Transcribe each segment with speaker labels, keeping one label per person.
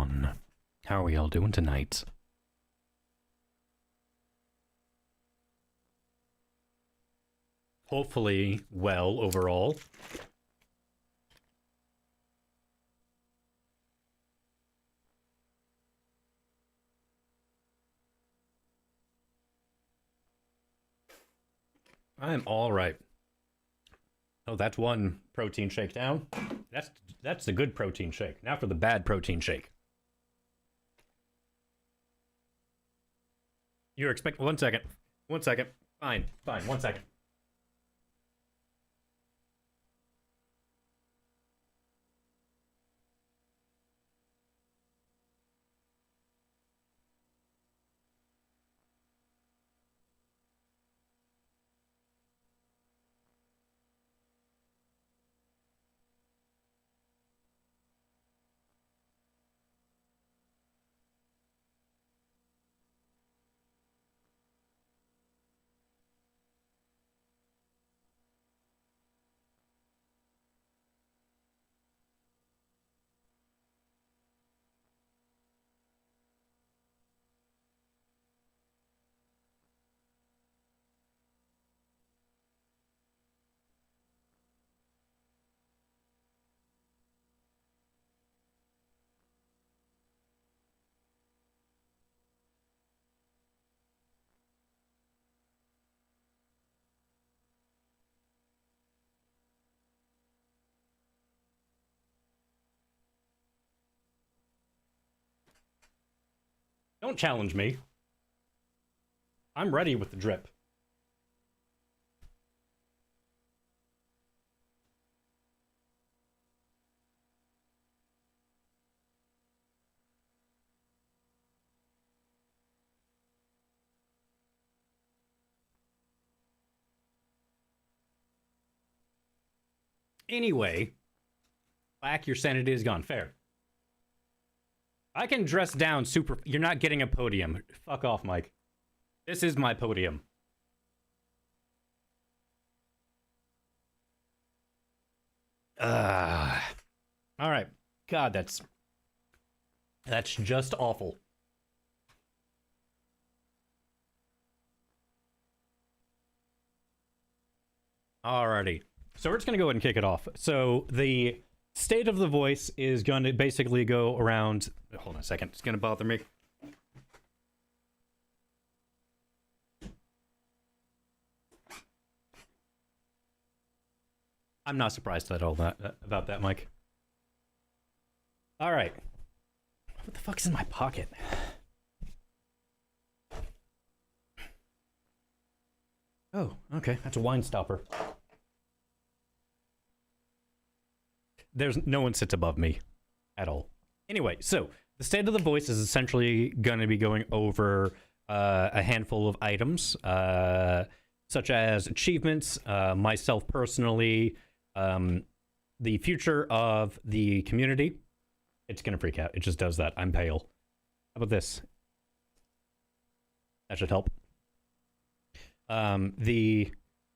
Speaker 1: everyone. How are we all doing tonight? Hopefully well overall. I'm all right. Oh, that's one protein shake down. That's the good protein shake. Now for the bad protein shake. You're expecting 1 second. 1 second. Fine. 1 second. Don't challenge me. I'm ready with the drip. Anyway, Black, your sanity is gone. Fair. I can dress down super... You're not getting a podium. Fuck off, Mike. This is my podium. Alright. God, that's just awful. Alrighty. So we're just gonna go ahead and kick it off. So the state of the voice is going to basically go around... Hold on a second. It's going to bother me. I'm not surprised at all about that, Mike. All right. What the fuck's in my pocket? Oh, okay. That's a wine stopper. There's no one sits above me at all. Anyway, so the state of the voice is essentially going to be going over a handful of items, such as achievements, myself personally, the future of the community. It's going to freak out. It just does that. I'm pale. How about this? That should help. The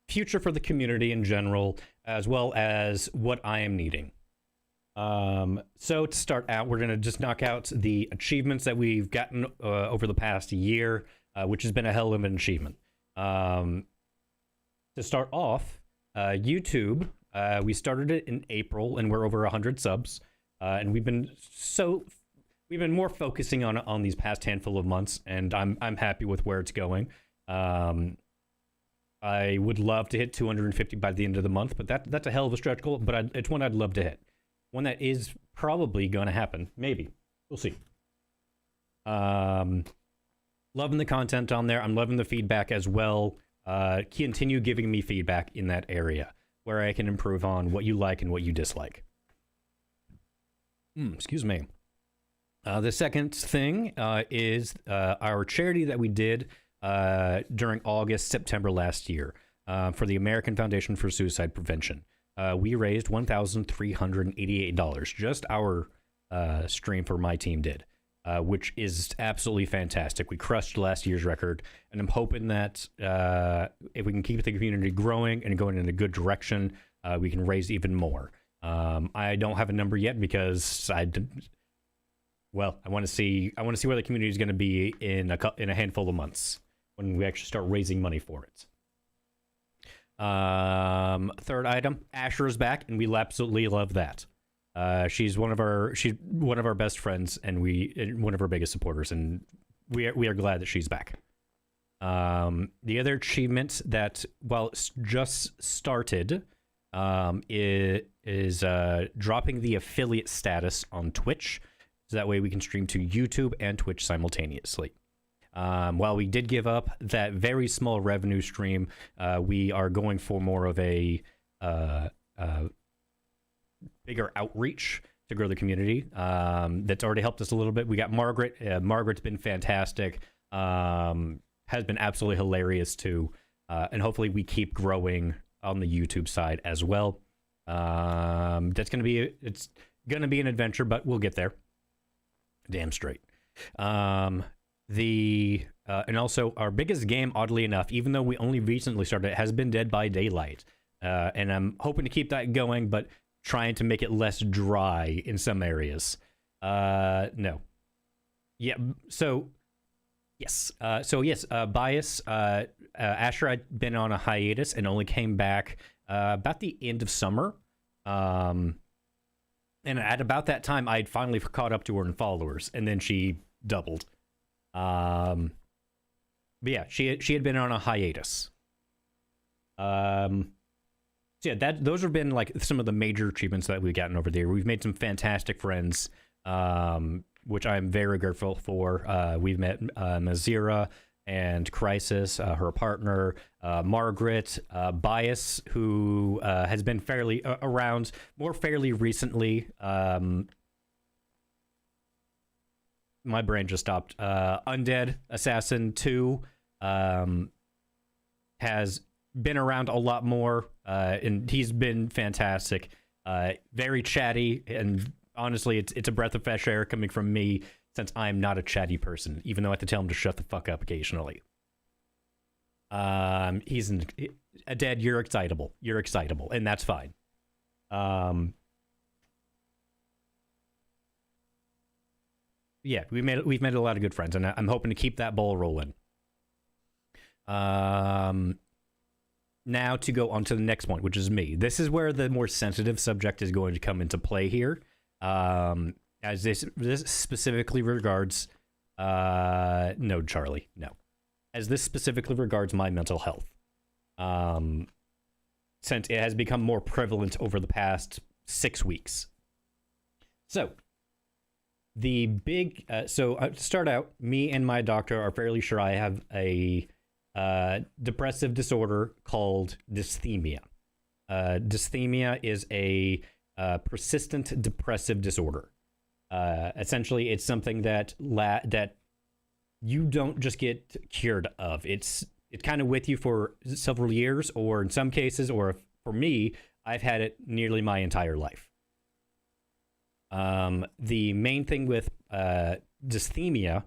Speaker 1: future for the community in general, as well as what I am needing. So to start out, we're going to just knock out the achievements that we've gotten over the past year, which has been a hell of an achievement. To start off, YouTube, we started it in April and we're over 100 subs. And we've been more focusing on these past handful of months, and I'm happy with where it's going. I would love to hit 250 by the end of the month, but that's a hell of a stretch goal, but it's one I'd love to hit. One that is probably going to happen. Maybe. We'll see. Loving the content on there. I'm loving the feedback as well. Continue giving me feedback in that area where I can improve on what you like and what you dislike. Excuse me. The second thing is our charity that we did during August, September last year for the American Foundation for Suicide Prevention. We raised $1,388. Just our stream for my team did, which is absolutely fantastic. We crushed last year's record, and I'm hoping that if we can keep the community growing and going in a good direction, we can raise even more. I don't have a number yet because well, I want to see where the community is going to be in a handful of months when we actually start raising money for it. Third item, Asher is back, and we absolutely love that. She's one of our best friends, and one of our biggest supporters, and we are glad that she's back. The other achievement that, while it's just started, is dropping the affiliate status on Twitch, so that way we can stream to YouTube and Twitch simultaneously. While we did give up that very small revenue stream, we are going for more of a bigger outreach to grow the community. That's already helped us a little bit. We got Margaret. Margaret's been fantastic. Has been absolutely hilarious too. And hopefully we keep growing on the YouTube side as well. It's gonna be an adventure, but we'll get there. Damn straight. And also our biggest game, oddly enough, even though we only recently started, has been Dead by Daylight. And I'm hoping to keep that going, but trying to make it less dry in some areas. No. Yeah, so yes. Bias, Asher had been on a hiatus and only came back about the end of summer. And at about that time, I'd finally caught up to her in followers, and then she doubled. But yeah, she had been on a hiatus. So yeah, those have been like some of the major achievements that we've gotten over there. We've made some fantastic friends, which I'm very grateful for. We've met Mazira and Crisis, her partner, Margaret, Bias, who has been fairly around more fairly recently. My brain just stopped. Undead Assassin 2 has been around a lot more, and he's been fantastic. Very chatty, and honestly, it's a breath of fresh air coming from me, since I'm not a chatty person, even though I have to tell him to shut the fuck up occasionally. He's Dead, you're excitable. You're excitable, and that's fine. Yeah, we've made a lot of good friends, and I'm hoping to keep that ball rolling. Now to go on to the next point, which is me. This is where the more sensitive subject is going to come into play here, as this specifically regards. No, Charlie, no. As this specifically regards my mental health, since it has become more prevalent over the past 6 weeks. So. The big, to start out, me and my doctor are fairly sure I have a depressive disorder called dysthymia. Dysthymia is a persistent depressive disorder. Essentially, it's something that you don't just get cured of. It's kind of with you for several years, or in some cases, or for me, I've had it nearly my entire life. The main thing with dysthymia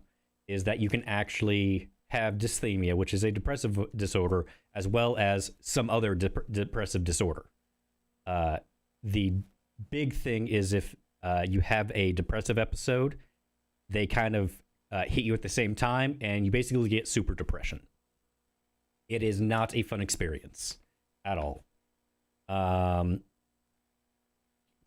Speaker 1: is that you can actually have dysthymia, which is a depressive disorder, as well as some other depressive disorder. The big thing is if you have a depressive episode, they kind of hit you at the same time, and you basically get super depression. It is not a fun experience at all.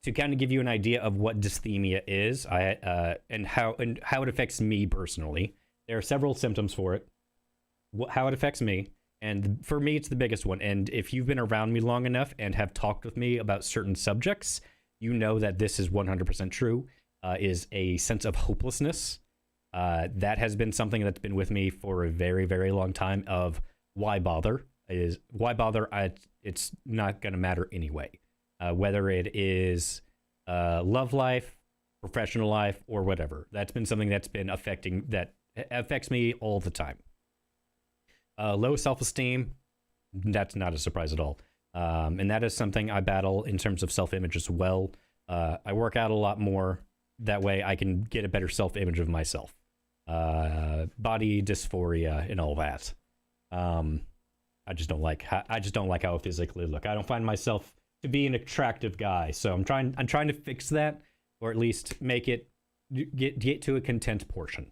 Speaker 1: To kind of give you an idea of what dysthymia is, and how it affects me personally, there are several symptoms for it. How it affects me, and for me, it's the biggest one. And if you've been around me long enough and have talked with me about certain subjects, you know that this is 100% true. Is a sense of hopelessness. That has been something that's been with me for a very, very long time. Of why bother? Why bother? It's not going to matter anyway. Whether it is love life, professional life, or whatever. That's been something that affects me all the time. Low self-esteem, that's not a surprise at all. And that is something I battle in terms of self-image as well. I work out a lot more. That way I can get a better self-image of myself. Body dysphoria and all that. I just don't like how I physically look. I don't find myself to be an attractive guy, so I'm trying to fix that, or at least make it get to a content portion.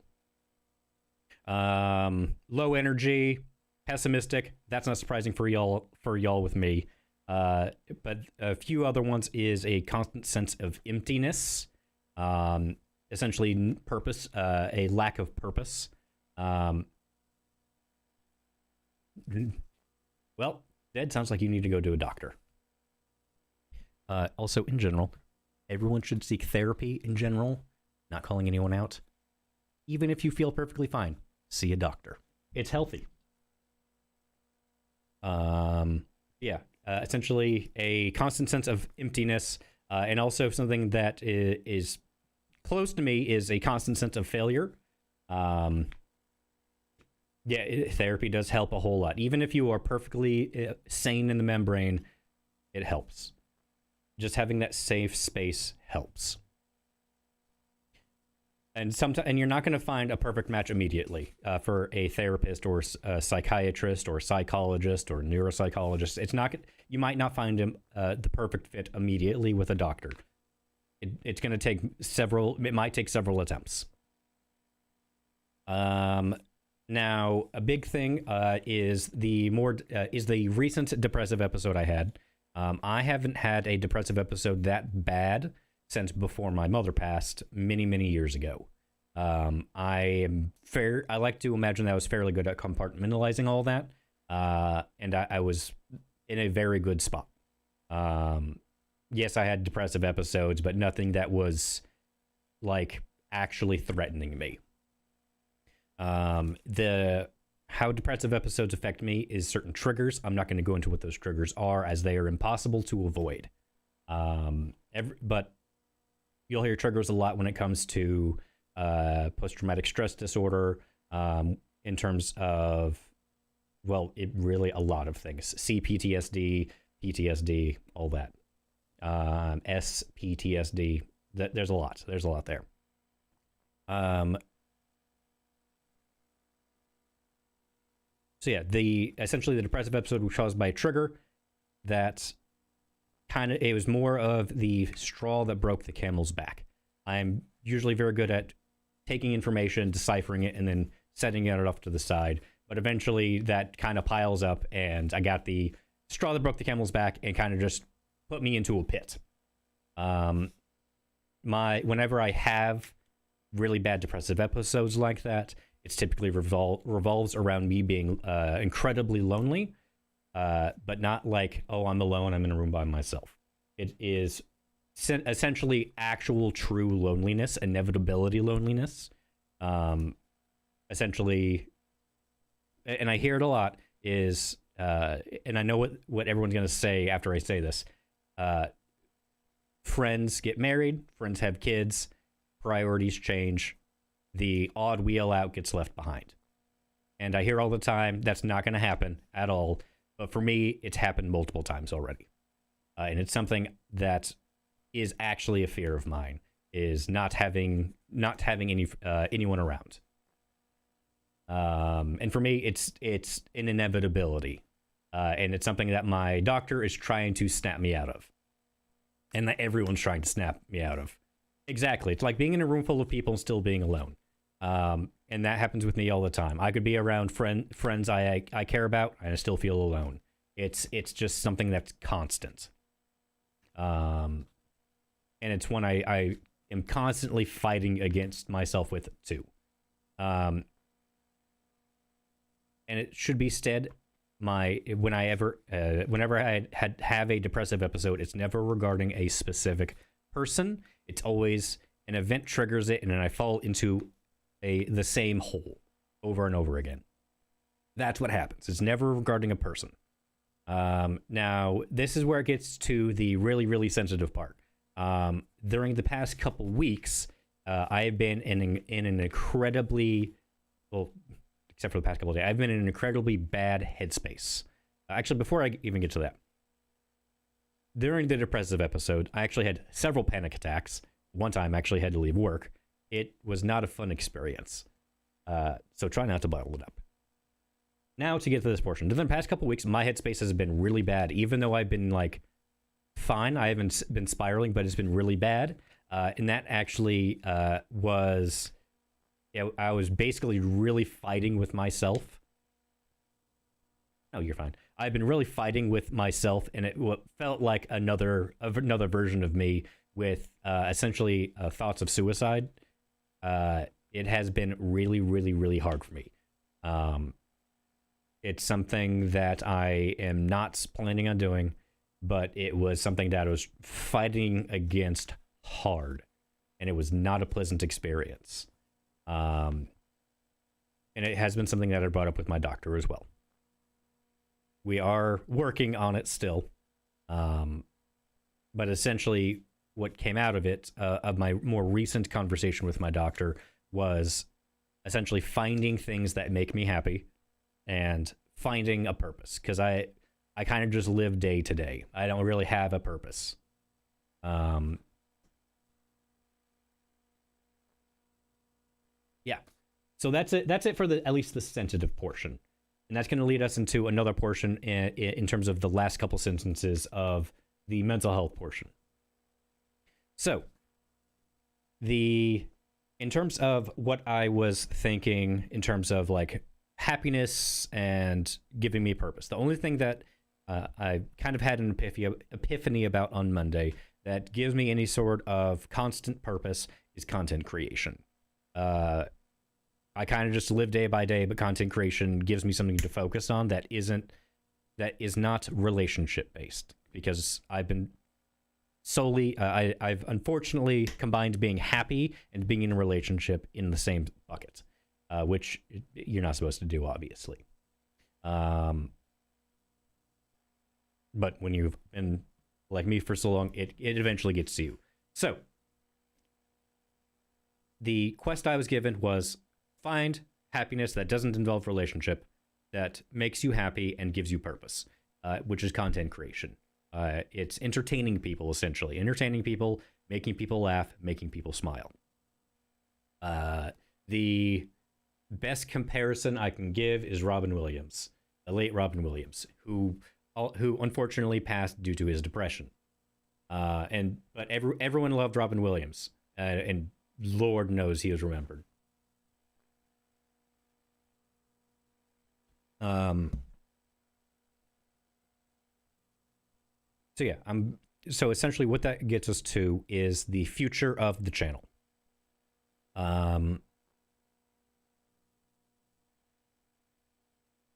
Speaker 1: Low energy, pessimistic. That's not surprising for y'all with me. But a few other ones is a constant sense of emptiness. Essentially purpose, a lack of purpose. Well, Dad, sounds like you need to go to a doctor. Also, in general, everyone should seek therapy in general, not calling anyone out. Even if you feel perfectly fine, see a doctor. It's healthy. Yeah, essentially a constant sense of emptiness, and also something that is close to me is a constant sense of failure. Yeah, therapy does help a whole lot. Even if you are perfectly sane in the membrane, it helps. Just having that safe space helps. And you're not going to find a perfect match immediately for a therapist or a psychiatrist or psychologist or neuropsychologist. It's not. You might not find the perfect fit immediately with a doctor. It's going to take several. It might take several attempts. Now, a big thing is the recent depressive episode I had. I haven't had a depressive episode that bad since before my mother passed many, many years ago. I like to imagine that I was fairly good at compartmentalizing all that, and I was in a very good spot. Yes, I had depressive episodes, but nothing that was like actually threatening me. How depressive episodes affect me is certain triggers. I'm not going to go into what those triggers are, as they are impossible to avoid. But you'll hear triggers a lot when it comes to post-traumatic stress disorder, in terms of, well, really a lot of things. CPTSD, PTSD, all that. SPTSD. There's a lot. There's a lot there. So yeah, essentially the depressive episode was caused by a trigger that it was more of the straw that broke the camel's back. I'm usually very good at taking information, deciphering it, and then setting it off to the side. But eventually that kind of piles up, and I got the straw that broke the camel's back and kind of just put me into a pit. Whenever I have really bad depressive episodes like that, it's typically revolves around me being incredibly lonely, but not like, oh, I'm alone, I'm in a room by myself. It is essentially actual true loneliness, inevitability loneliness. Essentially, and I hear it a lot, is, and I know what everyone's going to say after I say this, friends get married, friends have kids, priorities change, the odd wheel out gets left behind. And I hear all the time, that's not going to happen at all. But for me, it's happened multiple times already. And it's something that is actually a fear of mine, is not having anyone around. And for me, it's an inevitability. And it's something that my doctor is trying to snap me out of. And that everyone's trying to snap me out of. Exactly. It's like being in a room full of people and still being alone. And that happens with me all the time. I could be around friends I care about, and I still feel alone. It's just something that's constant. And it's one I am constantly fighting against myself with too. And it should be said, whenever I have a depressive episode, it's never regarding a specific person. It's always an event triggers it, and then I fall into the same hole over and over again. That's what happens. It's never regarding a person. Now, this is where it gets to the really, really sensitive part. During the past couple weeks, I have been in an incredibly, well, except for the past couple of days, I've been in an incredibly bad headspace. Actually, before I even get to that, during the depressive episode, I actually had several panic attacks. One time I actually had to leave work. It was not a fun experience. So try not to bottle it up. Now to get to this portion. During the past couple weeks, my headspace has been really bad. Even though I've been like fine, I haven't been spiraling, but it's been really bad. And that actually was, yeah, I was basically really fighting with myself. Oh, you're fine. I've been really fighting with myself, and it felt like another version of me with essentially thoughts of suicide. It has been really, really, really hard for me. It's something that I am not planning on doing, but it was something that I was fighting against hard, and it was not a pleasant experience. And it has been something that I brought up with my doctor as well. We are working on it still, but essentially what came out of it, of my more recent conversation with my doctor, was essentially finding things that make me happy and finding a purpose, because I kind of just live day to day. I don't really have a purpose. Yeah. So that's it. That's it for at least the sensitive portion. And that's going to lead us into another portion in terms of the last couple sentences of the mental health portion. So, in terms of what I was thinking in terms of like happiness and giving me purpose, the only thing that I kind of had an epiphany about on Monday that gives me any sort of constant purpose is content creation. I kind of just live day by day, but content creation gives me something to focus on that is not relationship based, because I've been solely I've unfortunately combined being happy and being in a relationship in the same bucket, which you're not supposed to do, obviously. But when you've been like me for so long, it eventually gets to you. So the quest I was given was find happiness that doesn't involve relationship, that makes you happy and gives you purpose, which is content creation. It's entertaining people, essentially. Entertaining people, making people laugh, making people smile. The best comparison I can give is Robin Williams, the late Robin Williams, who unfortunately passed due to his depression. But everyone loved Robin Williams, and Lord knows he was remembered. So yeah, so essentially what that gets us to is the future of the channel.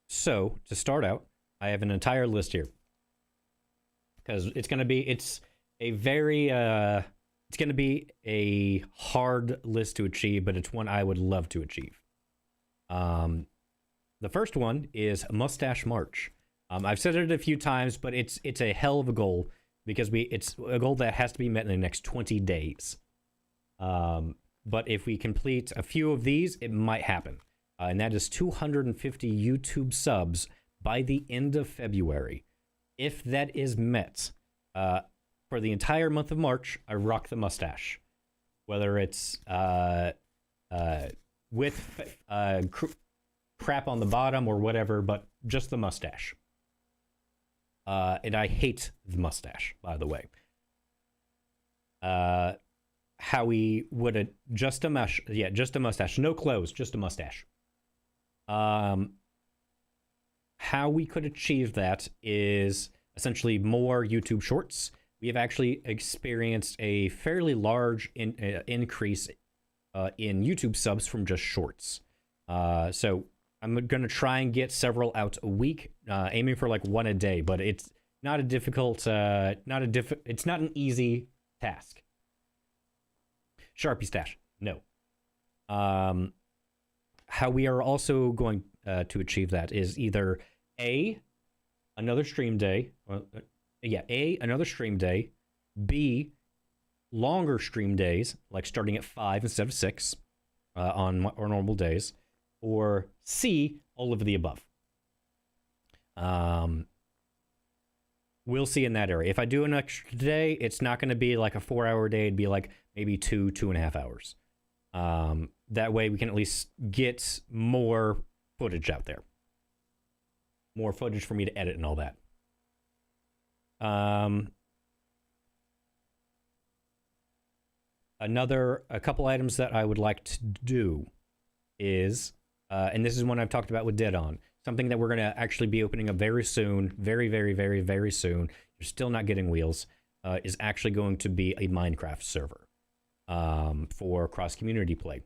Speaker 1: So to start out, I have an entire list here, because it's going to be a hard list to achieve, but it's one I would love to achieve. The first one is Mustache March. I've said it a few times, but it's a hell of a goal, because it's a goal that has to be met in the next 20 days. But if we complete a few of these, it might happen. And that is 250 YouTube subs by the end of February. If that is met, for the entire month of March, I rock the mustache. Whether it's with crap on the bottom or whatever, but just the mustache. And I hate the mustache, by the way. Howie would just a mustache, no clothes, just a mustache. How we could achieve that is essentially more YouTube shorts. We have actually experienced a fairly large increase in YouTube subs from just shorts. So I'm going to try and get several out a week, aiming for like one a day, but it's not a difficult, it's not an easy task. Sharpie stash, no. How we are also going to achieve that is either another stream day, another stream day, B, longer stream days, like starting at 5 instead of 6 on our normal days, or C, all of the above. We'll see in that area. If I do an extra day, it's not going to be like a 4-hour day. It'd be like maybe 2.5 hours. That way we can at least get more footage out there. More footage for me to edit and all that. a couple items that I would like to do is, and this is one I've talked about with Dead On, something that we're going to actually be opening up very soon, very, very, very, very soon. You're still not getting wheels, is actually going to be a Minecraft server for cross-community play.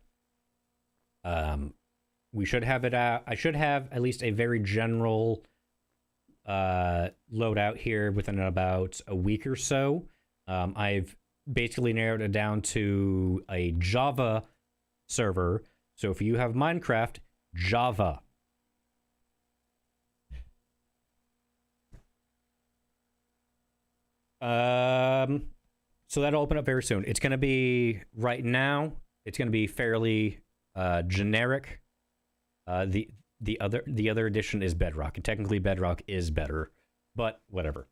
Speaker 1: We should have it out. I should have at least a very general loadout here within about a week or so. I've basically narrowed it down to a Java server. So if you have Minecraft, Java. So that'll open up very soon. It's going to be, right now, it's going to be fairly generic. The other edition is Bedrock, and technically Bedrock is better, but whatever.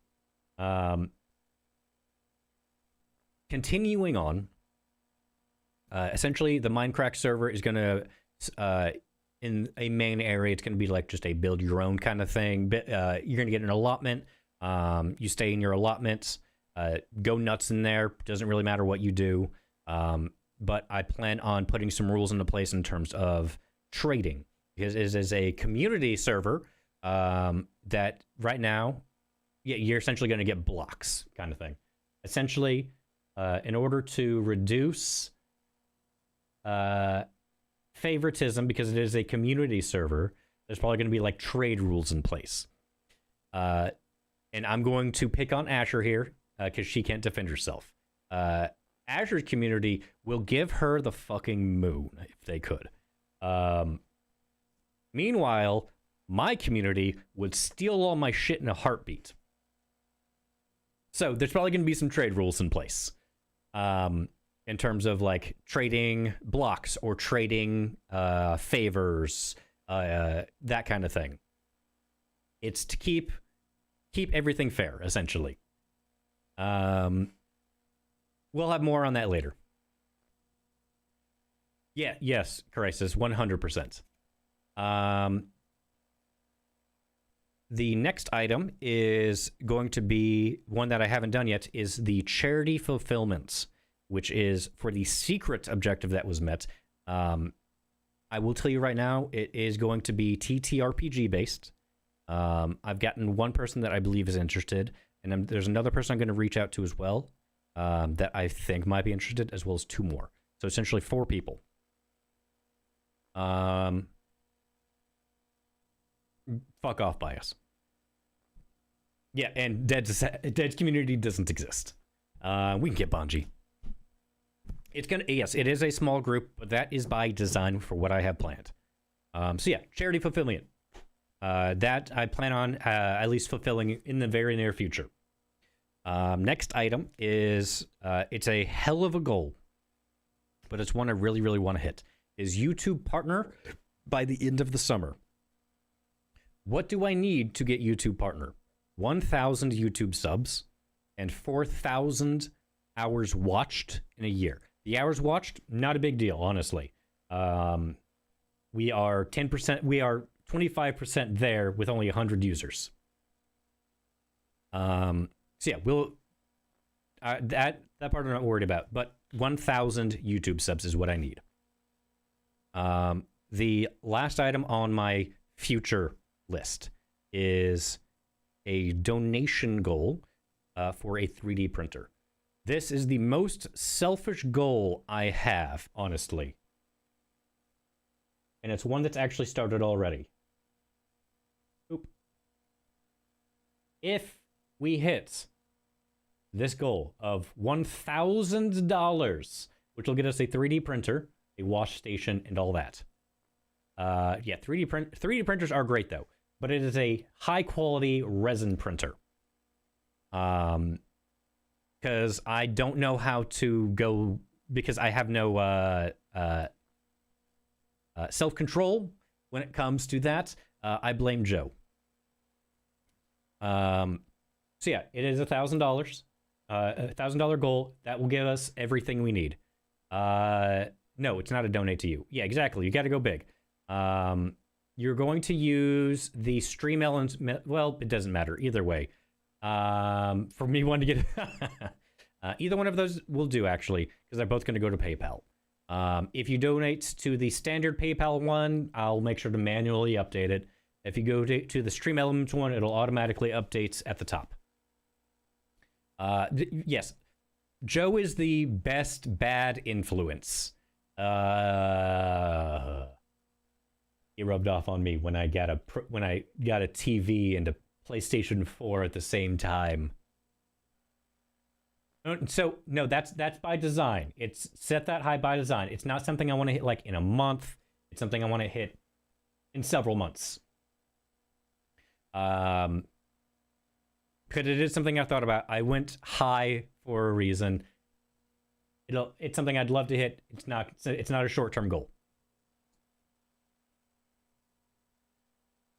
Speaker 1: Continuing on, essentially the Minecraft server is going to, in a main area, it's going to be like just a build your own kind of thing. You're going to get an allotment. You stay in your allotments. Go nuts in there. Doesn't really matter what you do. But I plan on putting some rules into place in terms of trading, because it is a community server that right now, you're essentially going to get blocks kind of thing. Essentially, in order to reduce favoritism, because it is a community server, there's probably going to be like trade rules in place. And I'm going to pick on Asher here because she can't defend herself. Asher's community will give her the fucking moon if they could. Meanwhile, my community would steal all my shit in a heartbeat. So there's probably going to be some trade rules in place. In terms of like trading blocks or trading favors, that kind of thing. It's to keep everything fair, essentially. We'll have more on that later. Yeah, yes, Crisis, 100%. The next item is going to be one that I haven't done yet, is the charity fulfillments, which is for the secret objective that was met. I will tell you right now, it is going to be TTRPG based. I've gotten one person that I believe is interested, and there's another person I'm going to reach out to as well that I think might be interested, as well as 2 more. So essentially 4 people. Fuck off, bias. Yeah, and Dead's community doesn't exist. We can get Bungie. It's gonna, yes, it is a small group, but that is by design for what I have planned. So yeah, charity fulfillment. That I plan on at least fulfilling in the very near future. Next item is, it's a hell of a goal, but it's one I really, really want to hit, is YouTube partner by the end of the summer. What do I need to get YouTube partner? 1,000 YouTube subs and 4,000 hours watched in a year. The hours watched, not a big deal, honestly. We are 10%, we are 25% there with only 100 users. So yeah, we'll that part I'm not worried about, but 1,000 YouTube subs is what I need. The last item on my future list is a donation goal for a 3D printer. This is the most selfish goal I have, honestly. And it's one that's actually started already. Oop. If we hit this goal of $1,000, which will get us a 3D printer, a wash station, and all that. Yeah, 3D printers are great though, but it is a high quality resin printer. Because I don't know how to go, because I have no self-control when it comes to that. I blame Joe. So yeah, it is $1,000. $1,000 goal that will give us everything we need. No, it's not a donate to you. Yeah, exactly. You got to go big. You're going to use the stream elements. Well, it doesn't matter either way. For me, wanting to get Either one of those will do, actually, because they're both going to go to PayPal. If you donate to the standard PayPal one, I'll make sure to manually update it. If you go to the Stream Elements one, it'll automatically update at the top. Yes, Joe is the best bad influence. He rubbed off on me when I got a TV and a PlayStation 4 at the same time. So no, that's by design. It's set that high by design. It's not something I want to hit like in a month. It's something I want to hit in several months. Because it is something I thought about. I went high for a reason. It's something I'd love to hit. It's not a short-term goal.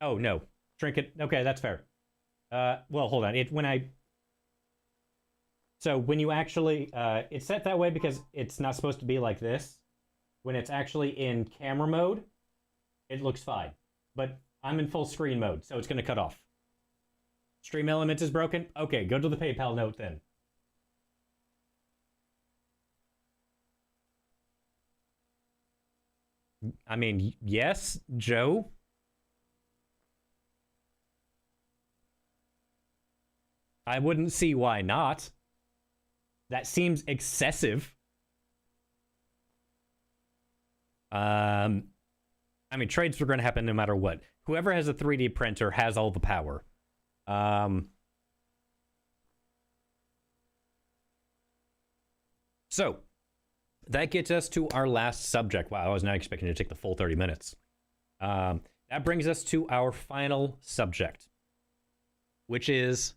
Speaker 1: Oh no, trinket. Okay, that's fair. Well, hold on. So when you actually, it's set that way because it's not supposed to be like this. When it's actually in camera mode, it looks fine. But I'm in full screen mode, so it's going to cut off. Stream Elements is broken? Okay, go to the PayPal note then. I mean, yes, Joe? I wouldn't see why not. That seems excessive. I mean, trades are going to happen no matter what. Whoever has a 3D printer has all the power. So, that gets us to our last subject. Wow, I was not expecting to take the full 30 minutes. That brings us to our final subject, which is...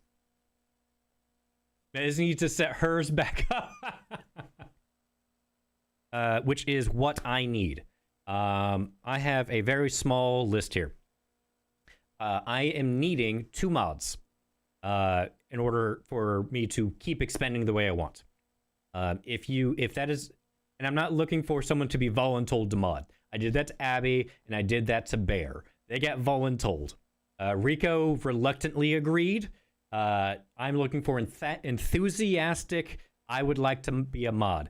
Speaker 1: Bez needs to set hers back up. Which is what I need. I have a very small list here. I am needing 2 mods in order for me to keep expanding the way I want. If that is, and I'm not looking for someone to be voluntold to mod. I did that to Abby, and I did that to Bear. They got voluntold. Rico reluctantly agreed. I'm looking for enthusiastic. I would like to be a mod.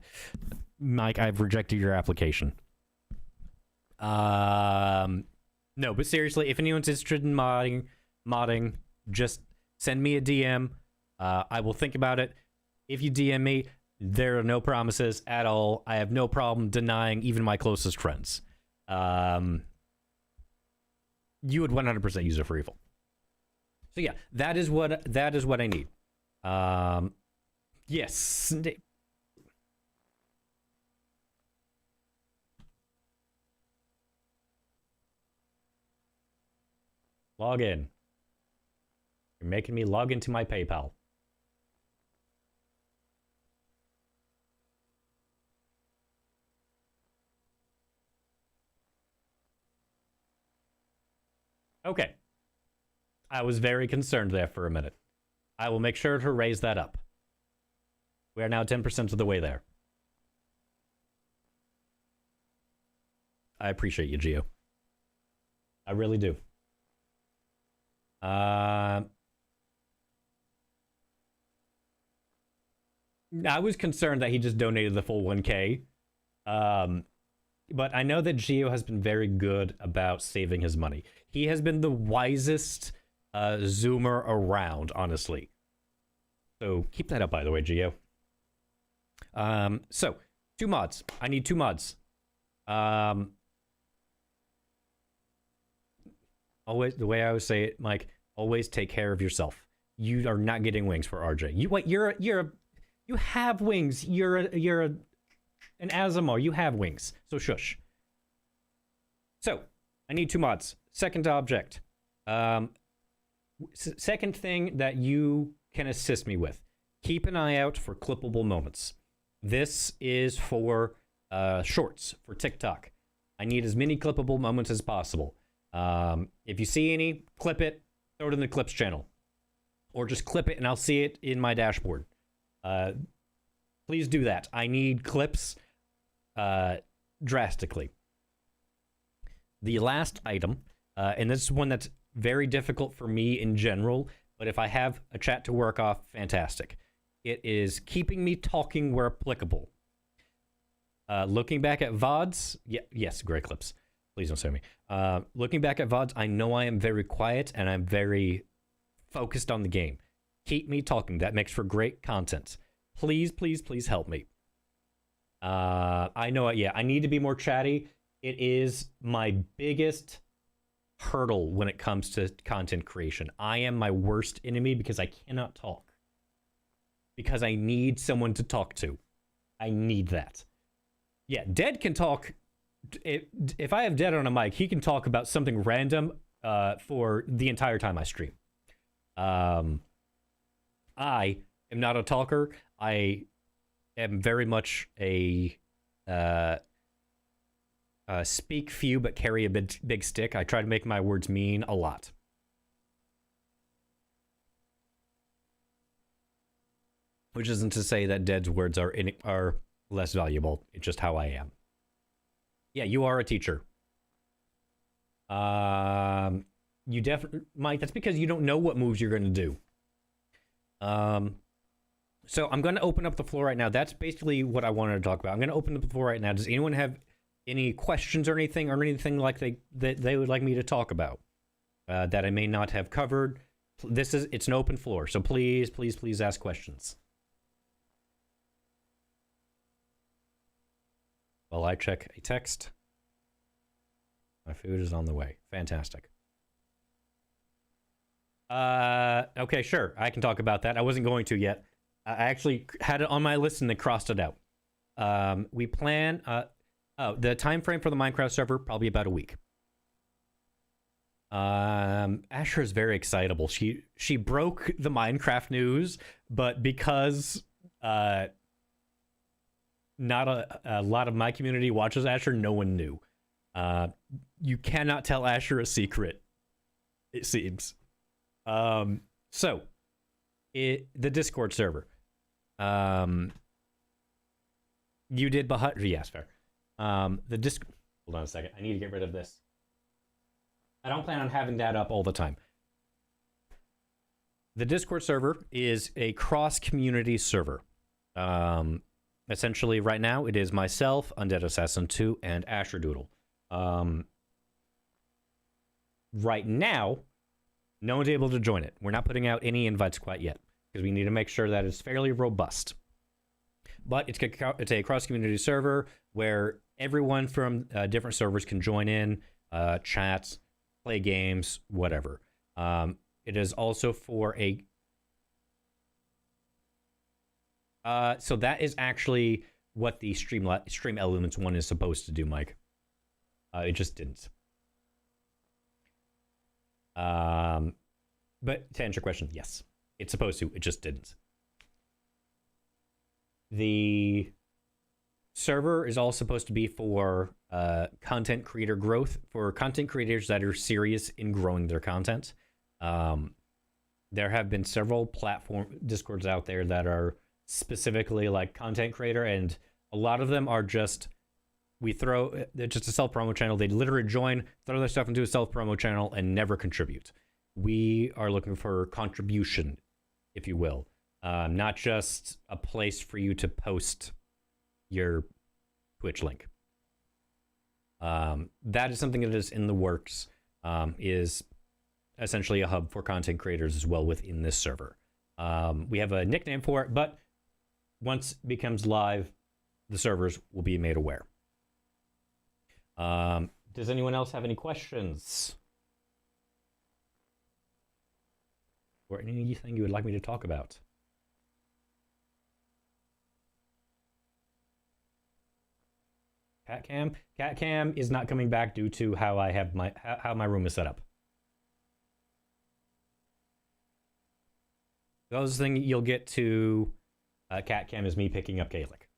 Speaker 1: Mike, I've rejected your application. No, but seriously, if anyone's interested in modding, just send me a DM. I will think about it. If you DM me, there are no promises at all. I have no problem denying even my closest friends. You would 100% use it for evil. So yeah, that is what I need. Yes. Log in. You're making me log into my PayPal. Okay. I was very concerned there for a minute. I will make sure to raise that up. We are now 10% of the way there. I appreciate you, Gio. I really do. I was concerned that he just donated the full 1K. But I know that Gio has been very good about saving his money. He has been the wisest Zoomer around, honestly. So keep that up, by the way, Gio. So 2 mods. I need 2 mods. Always, the way I would say it, Mike, always take care of yourself. You are not getting wings for RJ. You have wings. You're an Azamar. You have wings. So shush. So I need 2 mods. Second object. Second thing that you can assist me with. Keep an eye out for clippable moments. This is for shorts, for TikTok. I need as many clippable moments as possible. If you see any, clip it, throw it in the clips channel. Or just clip it and I'll see it in my dashboard. Please do that. I need clips drastically. The last item, and this is one that's very difficult for me in general, but if I have a chat to work off, fantastic, It is keeping me talking where applicable. Looking back at VODs, yes, Grey Clips. Please don't sue me. Looking back at VODs, I know I am very quiet and I'm very focused on the game. Keep me talking. That makes for great content. Please, please, please help me. I know, I need to be more chatty. It is my biggest hurdle when it comes to content creation. I am my worst enemy because I cannot talk. Because I need someone to talk to. I need that. Yeah, Dead can talk. If I have Dead on a mic, he can talk about something random for the entire time I stream. I am not a talker. I am very much a speak few but carry a big stick. I try to make my words mean a lot. Which isn't to say that Dead's words are less valuable. It's just how I am. Yeah, you are a teacher. You definitely, Mike, that's because you don't know what moves you're going to do. So I'm going to open up the floor right now. That's basically what I wanted to talk about. I'm going to open up the floor right now. Does anyone have any questions or anything like that they would like me to talk about that I may not have covered? It's an open floor, so please, please, please ask questions. While I check a text. My food is on the way. Fantastic. Okay, sure. I can talk about that. I wasn't going to yet. I actually had it on my list and then crossed it out. We plan... the time frame for the Minecraft server, probably about a week. Asher is very excitable. She broke the Minecraft news, but because... not a lot of my community watches Asher, no one knew. You cannot tell Asher a secret, it seems. So, the Discord server. You did yes, fair. Hold on a second. I need to get rid of this. I don't plan on having that up all the time. The Discord server is a cross-community server. Essentially, right now, it is myself, Undead Assassin 2, and Asher Doodle. Right now, no one's able to join it. We're not putting out any invites quite yet, because we need to make sure that it's fairly robust. But it's a cross-community server where everyone from different servers can join in, chat, play games, whatever. It is also for a... so that is actually what the Stream Elements one is supposed to do, Mike. It just didn't. But to answer your question, yes. It's supposed to, it just didn't. The server is all supposed to be for content creator growth, for content creators that are serious in growing their content. There have been several platform Discords out there that are specifically like content creator, and a lot of them are just just a self-promo channel. They literally join, throw their stuff into a self-promo channel, and never contribute. We are looking for contribution, if you will. Not just a place for you to post your Twitch link. That is something that is in the works, is essentially a hub for content creators as well within this server. We have a nickname for it, but once it becomes live, the servers will be made aware. Does anyone else have any questions? Or anything you would like me to talk about? Catcam is not coming back due to how I have how my room is set up. The other thing you'll get to Catcam is me picking up Gaelic.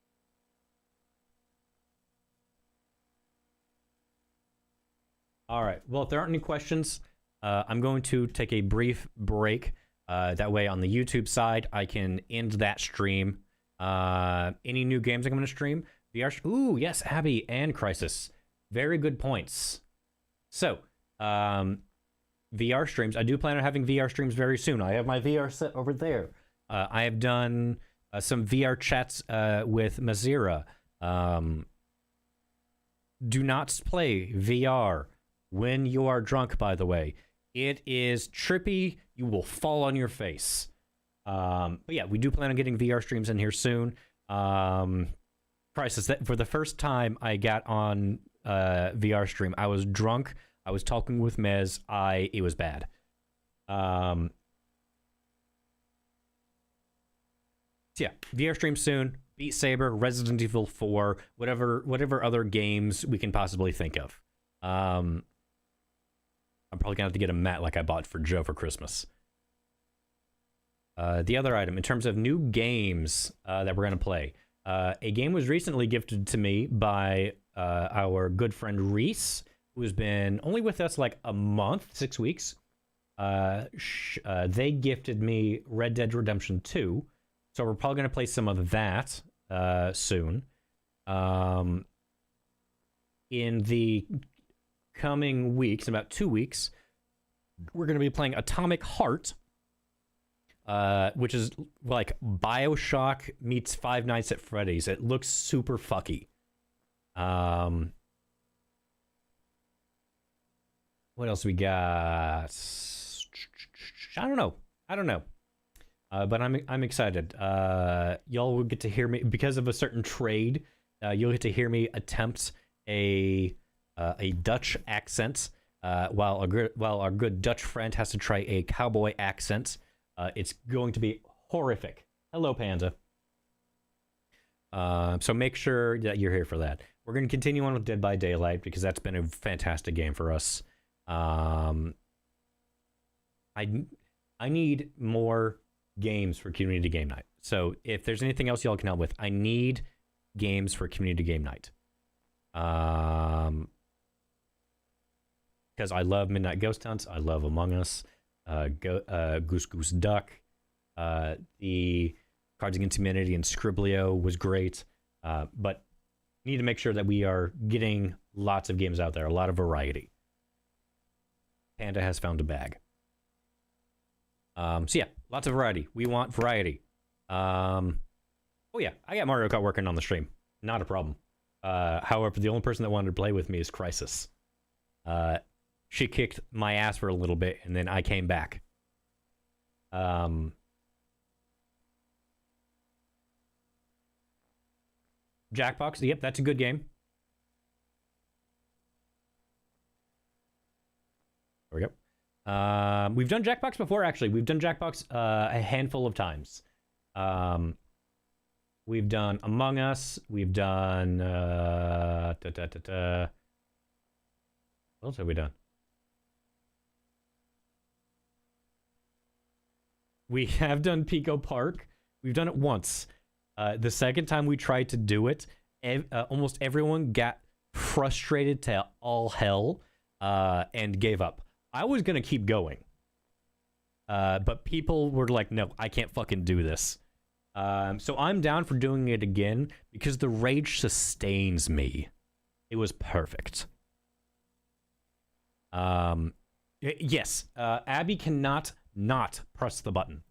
Speaker 1: All right. Well, if there aren't any questions, I'm going to take a brief break. That way, on the YouTube side, I can end that stream. Any new games I'm going to stream? VR. Ooh, yes, Abby and Crisis. Very good points. So, VR streams. I do plan on having VR streams very soon. I have my VR set over there. I have done some VR chats with Mazira. Do not play VR when you are drunk, by the way. It is trippy. You will fall on your face. But yeah, we do plan on getting VR streams in here soon. Crisis, that for the first time I got on VR stream, I was drunk. I was talking with Mez. It was bad. So yeah, VR stream soon. Beat Saber, Resident Evil 4, whatever other games we can possibly think of. I'm probably gonna have to get a mat like I bought for Joe for Christmas. The other item, in terms of new games that we're gonna play, a game was recently gifted to me by our good friend Reese, who's been only with us like a month, 6 weeks. They gifted me Red Dead Redemption 2, so we're probably gonna play some of that soon. In the coming weeks, in about 2 weeks, we're going to be playing Atomic Heart, which is like BioShock meets Five Nights at Freddy's. It looks super fucky. What else we got? I don't know. But I'm excited. Y'all will get to hear me because of a certain trade. You'll get to hear me attempt a Dutch accent, while our good Dutch friend has to try a cowboy accent. It's going to be horrific. Hello, Panda. So make sure that you're here for that. We're going to continue on with Dead by Daylight because that's been a fantastic game for us. I need more games for community game night. So if there's anything else y'all can help with, I need games for community game night. Because I love Midnight Ghost Hunts, I love Among Us, Goose Goose Duck, the Cards Against Humanity and Scriblio was great, but need to make sure that we are getting lots of games out there, a lot of variety. Panda has found a bag. So yeah, lots of variety. We want variety. Oh yeah, I got Mario Kart working on the stream. Not a problem. However, the only person that wanted to play with me is Crisis. She kicked my ass for a little bit, and then I came back. Jackbox, yep, that's a good game. There we go. We've done Jackbox before, actually. We've done Jackbox a handful of times. We've done Among Us. We've done... What else have we done? We have done Pico Park. We've done it once. The second time we tried to do it, almost everyone got frustrated to all hell and gave up. I was going to keep going. But people were like, no, I can't fucking do this. So I'm down for doing it again because the rage sustains me. It was perfect. Yes, Abby cannot not press the button.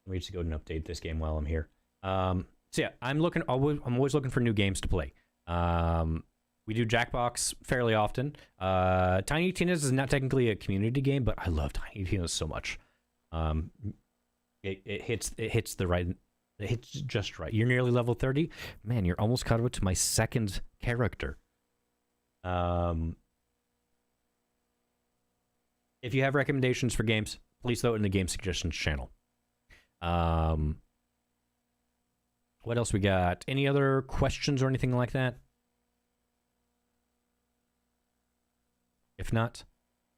Speaker 1: Let me just go and update this game while I'm here. So yeah, I'm always looking for new games to play. We do Jackbox fairly often. Tiny Tina's is not technically a community game, but I love Tiny Tina's so much. It hits just right. You're nearly level 30. Man, you're almost caught up to my second character. If you have recommendations for games, please throw it in the game suggestions channel. What else we got? Any other questions or anything like that? If not,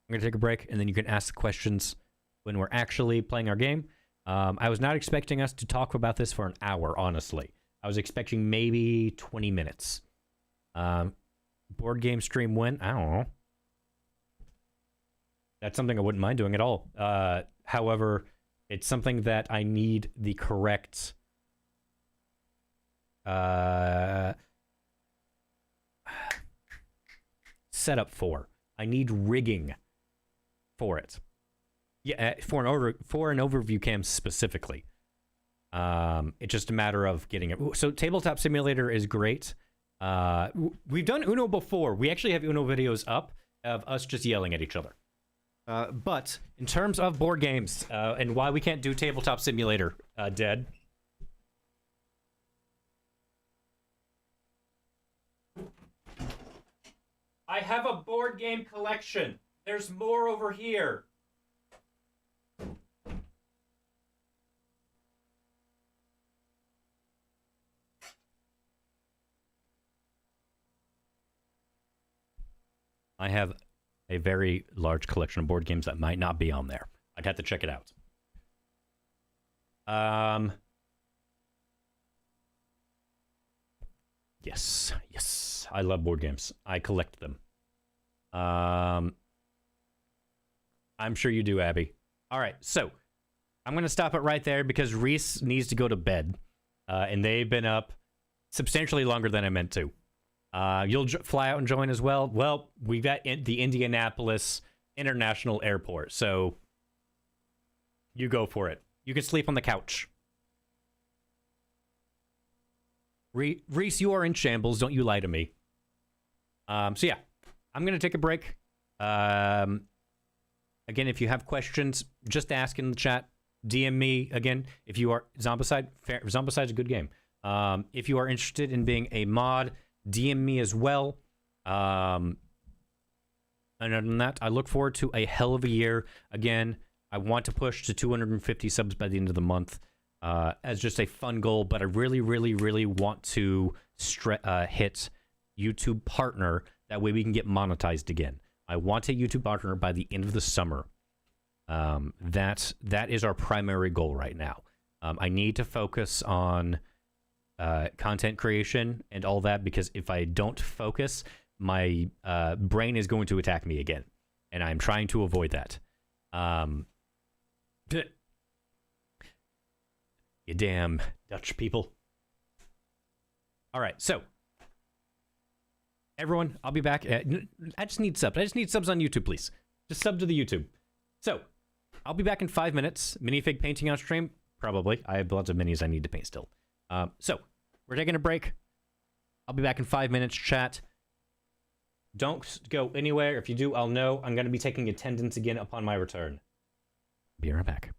Speaker 1: I'm going to take a break, and then you can ask the questions when we're actually playing our game. I was not expecting us to talk about this for an hour, honestly. I was expecting maybe 20 minutes. Board game stream when? I don't know. That's something I wouldn't mind doing at all. However, it's something that I need the correct... setup for. I need rigging for it. Yeah, for an overview cam specifically. It's just a matter of getting it. So Tabletop Simulator is great. We've done Uno before. We actually have Uno videos up of us just yelling at each other. But in terms of board games and why we can't do Tabletop Simulator, Dead. I have a board game collection. There's more over here. I have a very large collection of board games that might not be on there. I'd have to check it out. Yes. I love board games. I collect them. I'm sure you do, Abby. All right, so I'm going to stop it right there because Reese needs to go to bed. And they've been up substantially longer than I meant to. You'll fly out and join as well. Well, we've got the Indianapolis International Airport, so you go for it. You can sleep on the couch. Reese, you are in shambles. Don't you lie to me. So yeah, I'm going to take a break. Again, if you have questions, just ask in the chat. DM me again. If you are Zombicide, Zombicide's a good game. If you are interested in being a mod, DM me as well. And other than that, I look forward to a hell of a year. Again, I want to push to 250 subs by the end of the month as just a fun goal, but I really, really, really want to hit YouTube partner. That way we can get monetized again. I want a YouTube partner by the end of the summer. That is our primary goal right now. I need to focus on content creation and all that, because if I don't focus, my brain is going to attack me again, and I'm trying to avoid that. You damn Dutch people. All right, so everyone, I'll be back. I just need subs. I just need subs on YouTube, please. Just sub to the YouTube. So I'll be back in 5 minutes. Minifig painting on stream, probably. I have lots of minis I need to paint still. So we're taking a break. I'll be back in 5 minutes, chat. Don't go anywhere. If you do, I'll know. I'm going to be taking attendance again upon my return. Be right back.